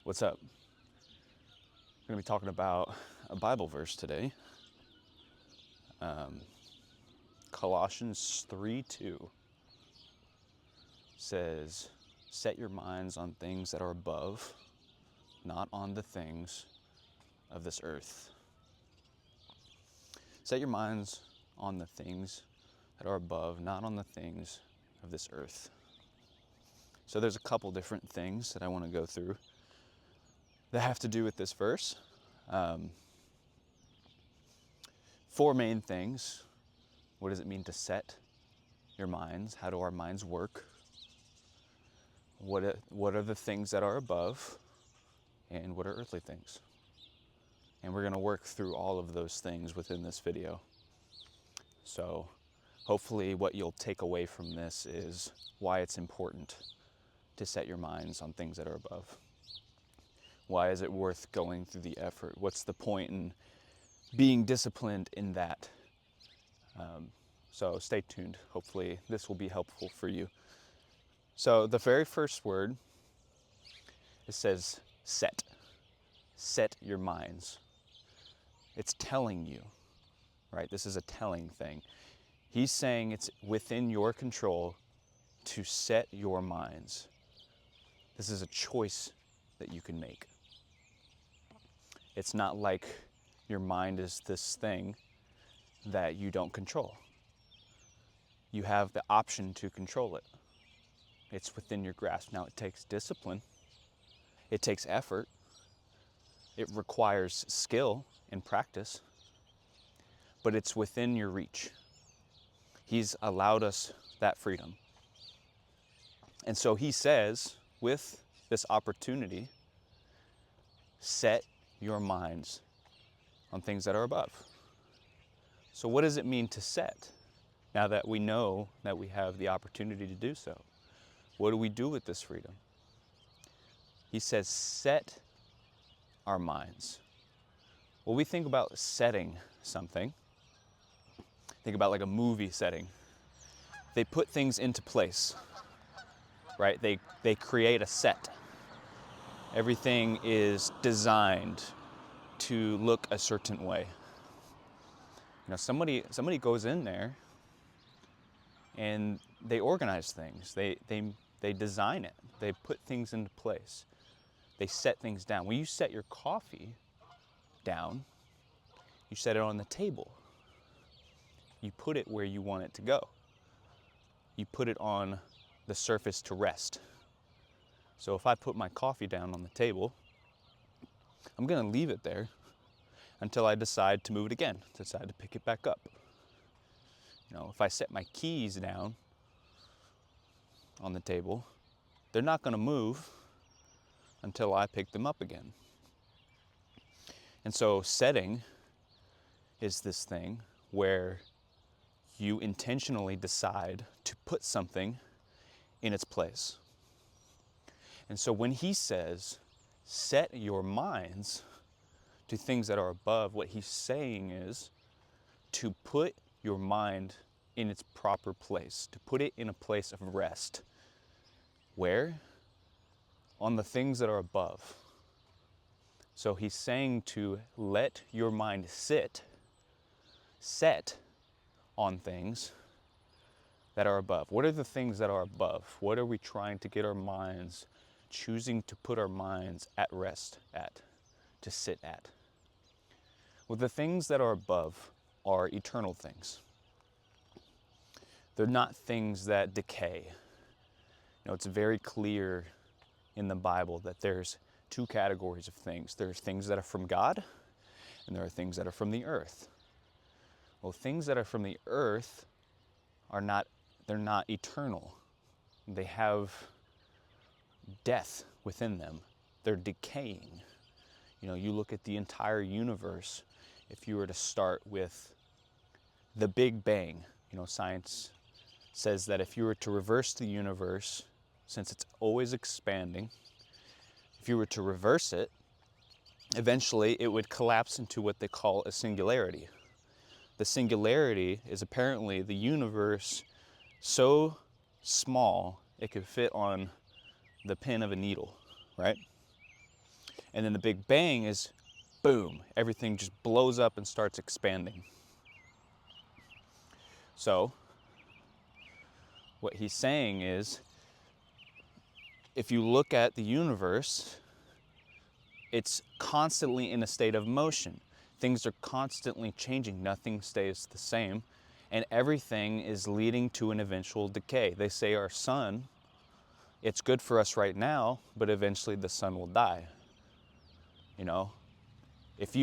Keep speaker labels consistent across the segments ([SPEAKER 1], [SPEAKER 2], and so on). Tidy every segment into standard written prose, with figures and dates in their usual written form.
[SPEAKER 1] What's up? We're going to be talking about a Bible verse today. Colossians 3:2 says, "Set your minds on things that are above, not on the things of this earth." Set your minds on the things that are above, not on the things of this earth. So there's a couple different things that I want to go through that have to do with this verse. Four main things. What does it mean to set your minds? How do our minds work? What are the things that are above? And what are earthly things? And we're going to work through all of those things within this video. So hopefully what you'll take away from this is why it's important to set your minds on things that are above. Why is it worth going through the effort? What's the point in being disciplined in that? So stay tuned. Hopefully this will be helpful for you. So the very first word, it says set. Set your minds. It's telling you, right? This is a telling thing. He's saying it's within your control to set your minds. This is a choice that you can make. It's not like your mind is this thing that you don't control. You have the option to control it. It's within your grasp. Now it takes discipline. It takes effort. It requires skill and practice, but it's within your reach. He's allowed us that freedom. And so he says, with this opportunity, set your minds on things that are above. So what does it mean to set? Now that we know that we have the opportunity to do so, what do we do with this freedom? He says, set our minds. When we think about setting something, think about like a movie setting. They put things into place, right? They create a set. Everything is designed to look a certain way. You know, somebody goes in there and they organize things. They design it. They put things into place. They set things down. When you set your coffee down, you set it on the table. You put it where you want it to go. You put it on the surface to rest. So if I put my coffee down on the table, I'm going to leave it there until I decide to move it again, decide to pick it back up. You know, if I set my keys down on the table, they're not going to move until I pick them up again. And so setting is this thing where you intentionally decide to put something in its place. And so when he says, set your minds to things that are above, what he's saying is to put your mind in its proper place, to put it in a place of rest. Where? On the things that are above. So he's saying to let your mind set on things that are above. What are the things that are above? What are we trying to get our minds, choosing to put our minds at rest at, to sit at? Well, the things that are above are eternal things. They're not things that decay. You know, it's very clear in the Bible that there's two categories of things. There's things that are from God, and there are things that are from the earth. Well, things that are from the earth they're not eternal. They have death within them. They're decaying. You know, you look at the entire universe, if you were to start with the Big Bang, you know, science says that if you were to reverse the universe, since it's always expanding, if you were to reverse it, eventually it would collapse into what they call a singularity. The singularity is apparently the universe so small it could fit on the pin of a needle, right? And then the Big Bang is boom, everything just blows up and starts expanding. So what he's saying is, if you look at the universe, it's constantly in a state of motion. Things are constantly changing. Nothing stays the same. And everything is leading to an eventual decay. They say our sun, it's good for us right now, but eventually the sun will die. You know, if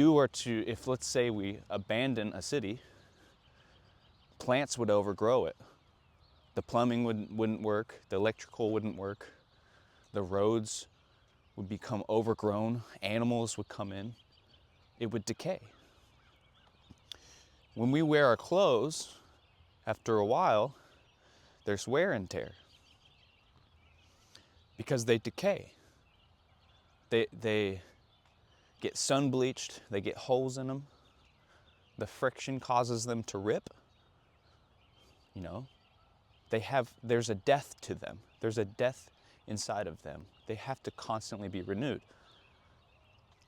[SPEAKER 1] let's say we abandon a city, plants would overgrow it. The plumbing wouldn't work, the electrical wouldn't work, the roads would become overgrown, animals would come in, it would decay. When we wear our clothes, after a while, there's wear and tear because they decay. They get sun bleached, they get holes in them, the friction causes them to rip. You know, there's a death to them. There's a death inside of them. They have to constantly be renewed.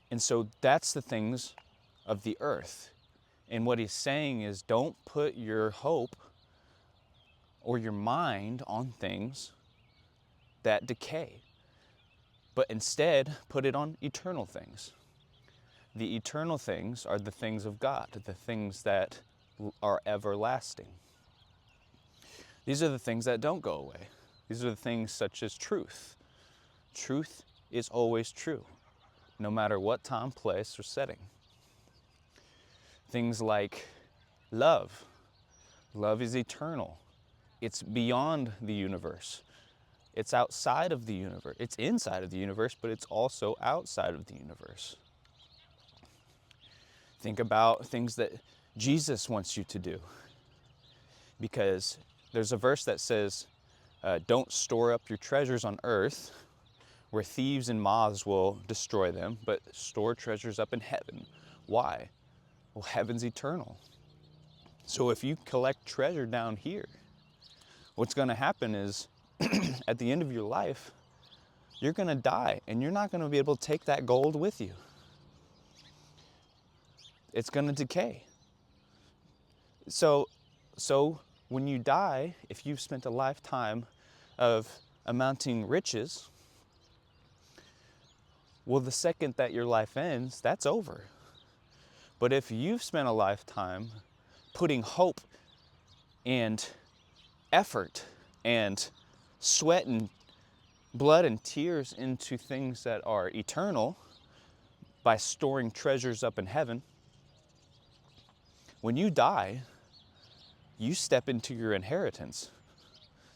[SPEAKER 1] And so that's the things of the earth. And what he's saying is, don't put your hope or your mind on things that decay, but instead put it on eternal things. The eternal things are the things of God, the things that are everlasting. These are the things that don't go away. These are the things such as truth. Truth is always true, no matter what time, place, or setting. Things like love. Love is eternal. It's beyond the universe. It's outside of the universe. It's inside of the universe, but it's also outside of the universe. Think about things that Jesus wants you to do. Because there's a verse that says, don't store up your treasures on earth where thieves and moths will destroy them, but store treasures up in heaven. Why? Well, heaven's eternal. So if you collect treasure down here, what's going to happen is at the end of your life, you're going to die and you're not going to be able to take that gold with you. It's going to decay. So when you die, if you've spent a lifetime of amounting riches, well, the second that your life ends, that's over. But if you've spent a lifetime putting hope and effort and sweat and blood and tears into things that are eternal by storing treasures up in heaven, when you die, you step into your inheritance.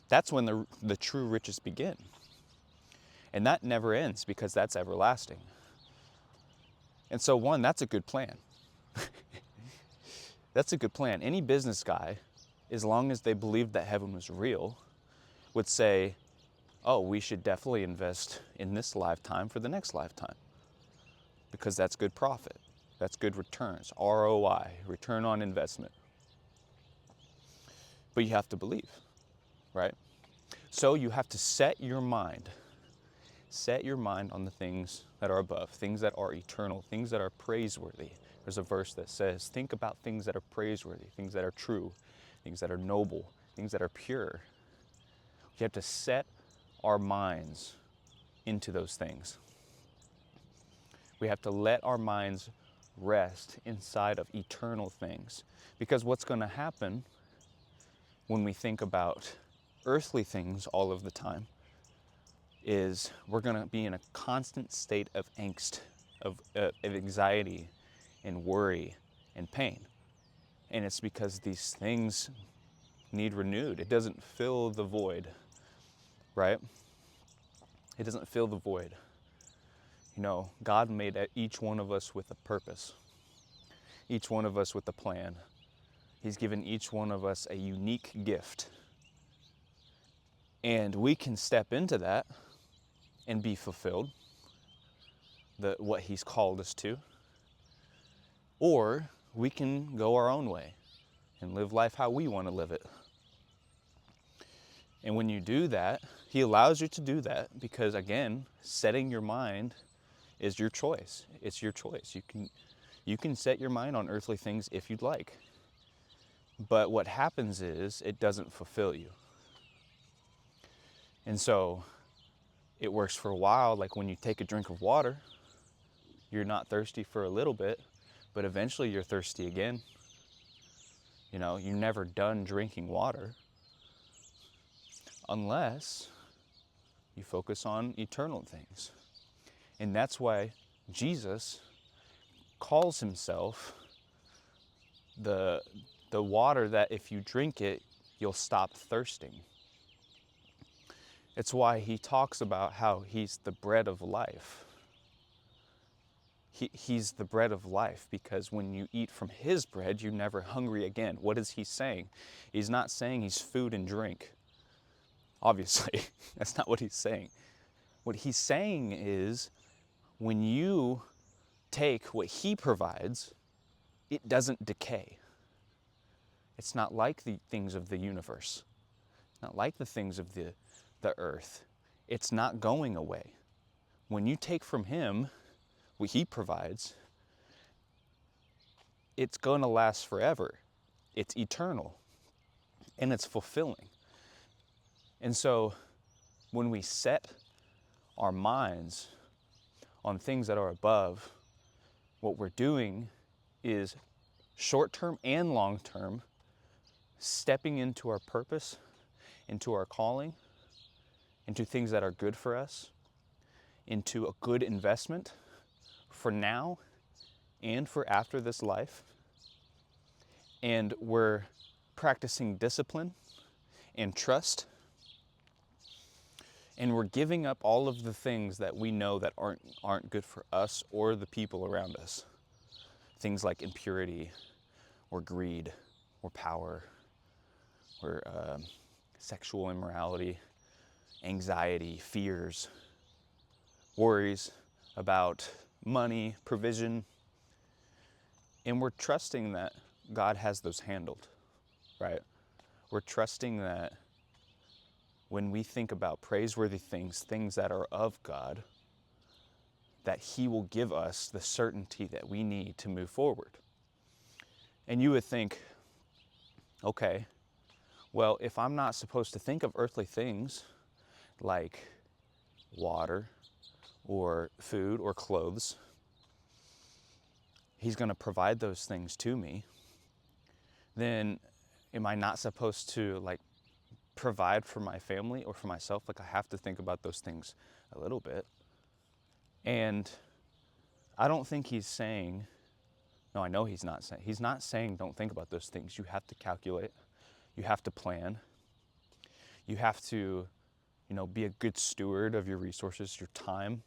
[SPEAKER 1] That's when the true riches begin. And that never ends because that's everlasting. And so that's a good plan. That's a good plan. Any business guy, as long as they believed that heaven was real, would say, oh, we should definitely invest in this lifetime for the next lifetime. Because that's good profit. That's good returns. ROI, return on investment. But you have to believe, right? So you have to set your mind. Set your mind on the things that are above, things that are eternal, things that are praiseworthy. There's a verse that says, think about things that are praiseworthy, things that are true, things that are noble, things that are pure. You have to set our minds into those things. We have to let our minds rest inside of eternal things. Because what's going to happen when we think about earthly things all of the time is we're going to be in a constant state of angst, of anxiety and worry and pain. And it's because these things need renewed. It doesn't fill the void, right? It doesn't fill the void. You know, God made each one of us with a purpose, each one of us with a plan. He's given each one of us a unique gift. And we can step into that and be fulfilled, what He's called us to. Or we can go our own way and live life how we want to live it. And when you do that, He allows you to do that because, again, setting your mind is your choice. It's your choice. You can set your mind on earthly things if you'd like. But what happens is it doesn't fulfill you. And so it works for a while, like when you take a drink of water, you're not thirsty for a little bit, but eventually you're thirsty again. You know, you're never done drinking water unless you focus on eternal things. And that's why Jesus calls himself the water that if you drink it, you'll stop thirsting. It's why he talks about how he's the bread of life. He's the bread of life, because when you eat from his bread, you're never hungry again. What is he saying? He's not saying he's food and drink. Obviously, that's not what he's saying. What he's saying is, when you take what he provides, it doesn't decay. It's not like the things of the universe. It's not like the things of the earth. It's not going away. When you take from him what he provides, it's going to last forever. It's eternal. And it's fulfilling. And so when we set our minds on things that are above, what we're doing is short-term and long-term stepping into our purpose, into our calling, into things that are good for us, into a good investment for now and for after this life. And we're practicing discipline and trust. And we're giving up all of the things that we know that aren't good for us or the people around us. Things like impurity or greed or power or sexual immorality, anxiety, fears, worries about money, provision. And we're trusting that God has those handled, right? We're trusting that when we think about praiseworthy things, things that are of God, that he will give us the certainty that we need to move forward. And you would think, okay, well, if I'm not supposed to think of earthly things like water or food or clothes, he's going to provide those things to me, then am I not supposed to provide for my family or for myself? I have to think about those things a little bit. And I don't think he's saying, no, I know he's not saying don't think about those things. You have to calculate, you have to plan, you have to, be a good steward of your resources, your time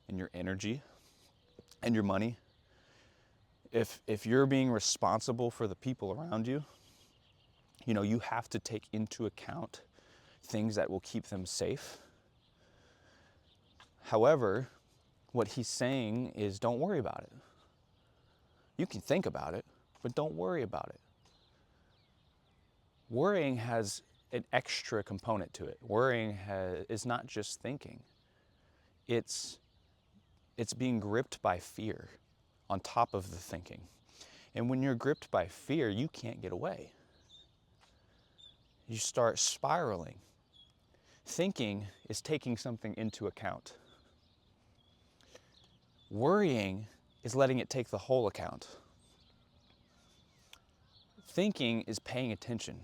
[SPEAKER 1] and your energy and your money. If you're being responsible for the people around you, you have to take into account things that will keep them safe. However, what he's saying is don't worry about it. You can think about it, but don't worry about it. Worrying has an extra component to it. Worrying is not just thinking. It's being gripped by fear on top of the thinking. And when you're gripped by fear, you can't get away. You start spiraling. Thinking is taking something into account. Worrying is letting it take the whole account. Thinking is paying attention.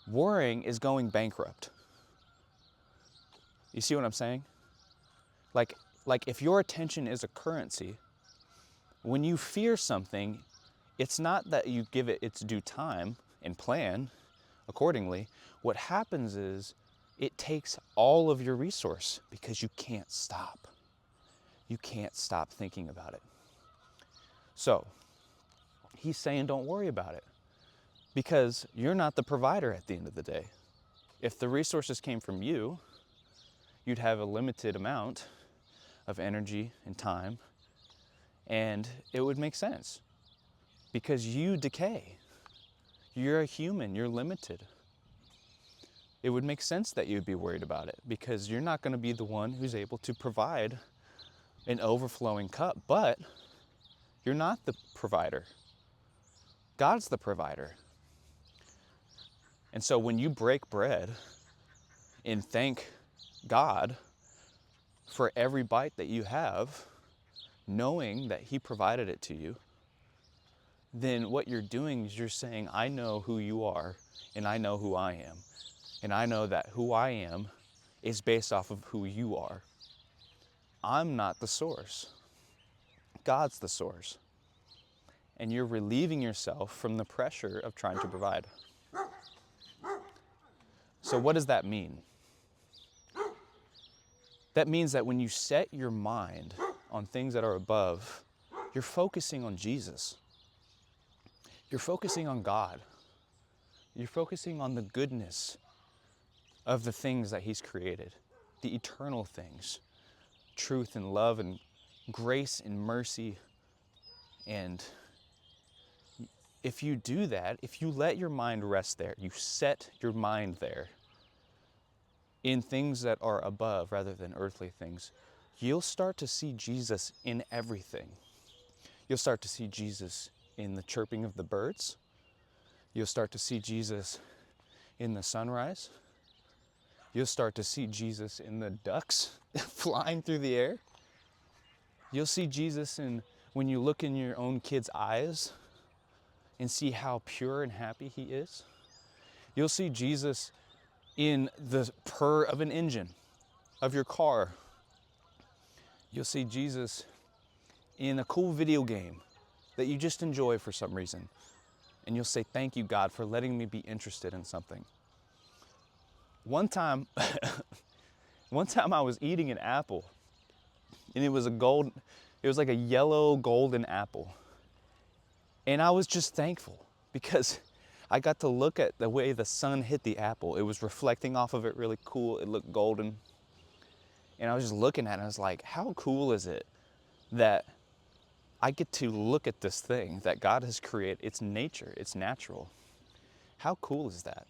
[SPEAKER 1] Worrying is going bankrupt. You see what I'm saying? Like if your attention is a currency, when you fear something, it's not that you give it its due time and plan accordingly. What happens is it takes all of your resource because you can't stop. You can't stop thinking about it. So he's saying don't worry about it because you're not the provider at the end of the day. If the resources came from you, you'd have a limited amount of energy and time, and it would make sense because you decay. You're a human, you're limited. It would make sense that you'd be worried about it because you're not going to be the one who's able to provide an overflowing cup, but you're not the provider. God's the provider. And so when you break bread and thank God for every bite that you have, knowing that He provided it to you, then what you're doing is you're saying, I know who you are and I know who I am. And I know that who I am is based off of who you are. I'm not the source. God's the source. And you're relieving yourself from the pressure of trying to provide. So what does that mean? That means that when you set your mind on things that are above, you're focusing on Jesus. You're focusing on God. You're focusing on the goodness of the things that He's created, the eternal things, truth and love and grace and mercy. And if you do that, if you let your mind rest there, you set your mind there in things that are above rather than earthly things, you'll start to see Jesus in everything. You'll start to see Jesus in the chirping of the birds. You'll start to see Jesus in the sunrise. You'll start to see Jesus in the ducks flying through the air. You'll see Jesus when you look in your own kid's eyes and see how pure and happy he is. You'll see Jesus in the purr of an engine of your car. You'll see Jesus in a cool video game that you just enjoy for some reason. And you'll say, thank you, God, for letting me be interested in something. One time I was eating an apple, and it was like a yellow golden apple. And I was just thankful because I got to look at the way the sun hit the apple. It was reflecting off of it really cool. It looked golden. And I was just looking at it, and I was like, how cool is it that I get to look at this thing that God has created? It's nature, it's natural. How cool is that?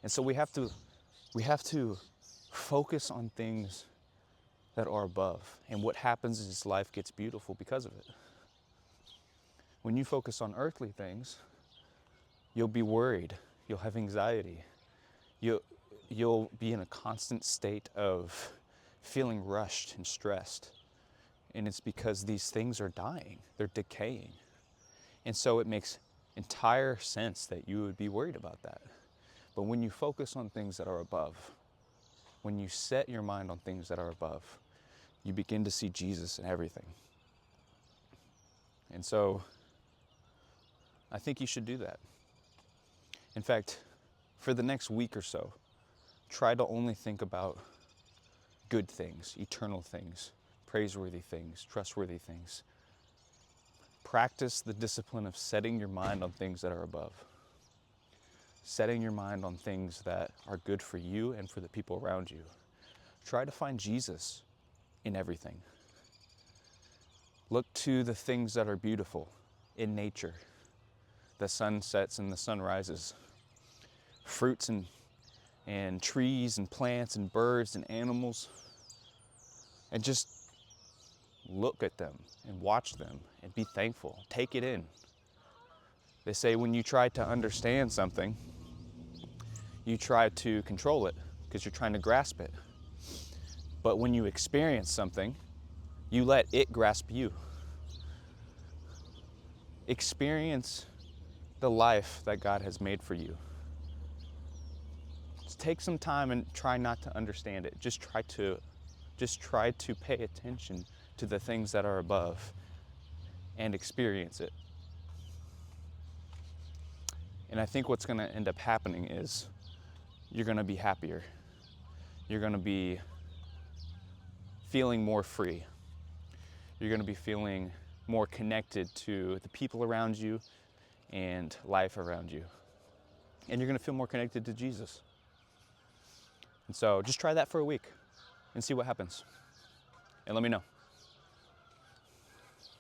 [SPEAKER 1] And so we have to focus on things that are above. And what happens is life gets beautiful because of it. When you focus on earthly things, you'll be worried, you'll have anxiety, you'll be in a constant state of feeling rushed and stressed. And it's because these things are dying, they're decaying. And so it makes entire sense that you would be worried about that. But when you focus on things that are above, when you set your mind on things that are above, you begin to see Jesus in everything. And so I think you should do that. In fact, for the next week or so, try to only think about good things, eternal things, praiseworthy things, trustworthy things. Practice the discipline of setting your mind on things that are above. Setting your mind on things that are good for you and for the people around you. Try to find Jesus in everything. Look to the things that are beautiful in nature. The sun sets and the sun rises. Fruits and trees and plants and birds and animals. And just look at them and watch them and be thankful. Take it in. They say when you try to understand something, you try to control it because you're trying to grasp it. But when you experience something, you let it grasp you. Experience the life that God has made for you. Just take some time and try not to understand it. Just try to pay attention to the things that are above and experience it. And I think what's going to end up happening is you're going to be happier. You're going to be feeling more free. You're going to be feeling more connected to the people around you and life around you. And you're going to feel more connected to Jesus. And so just try that for a week and see what happens. And let me know.